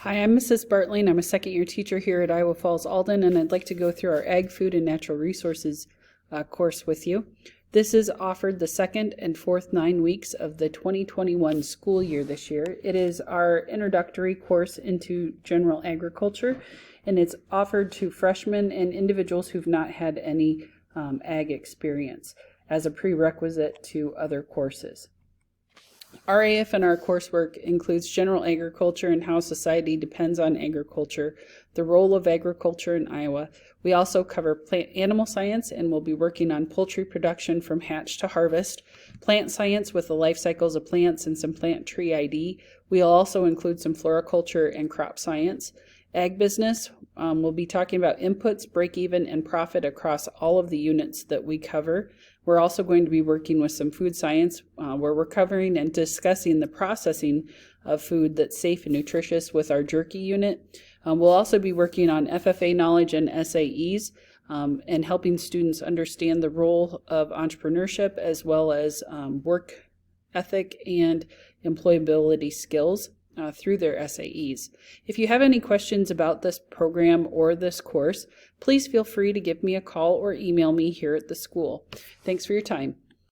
Hi, I'm Mrs. Bartling. I'm a second-year teacher here at Iowa Falls Alden, and I'd like to go through our Ag, Food, and Natural Resources course with you. This is offered the second and fourth 9 weeks of the 2021 school year this year. It is our introductory course into general agriculture, and it's offered to freshmen and individuals who've not had any ag experience as a prerequisite to other courses. RAF in our coursework includes general agriculture and how society depends on agriculture, the role of agriculture in Iowa. We also cover animal science, and we'll be working on poultry production from hatch to harvest, plant science with the life cycles of plants and some plant tree ID. We'll also include some floriculture and crop science. Ag business, we'll be talking about inputs, break-even, and profit across all of the units that we cover. We're also going to be working with some food science where we're covering and discussing the processing of food that's safe and nutritious with our jerky unit. We'll also be working on FFA knowledge and SAEs and helping students understand the role of entrepreneurship as well as work ethic and employability skills through their SAEs. If you have any questions about this program or this course, please feel free to give me a call or email me here at the school. Thanks for your time.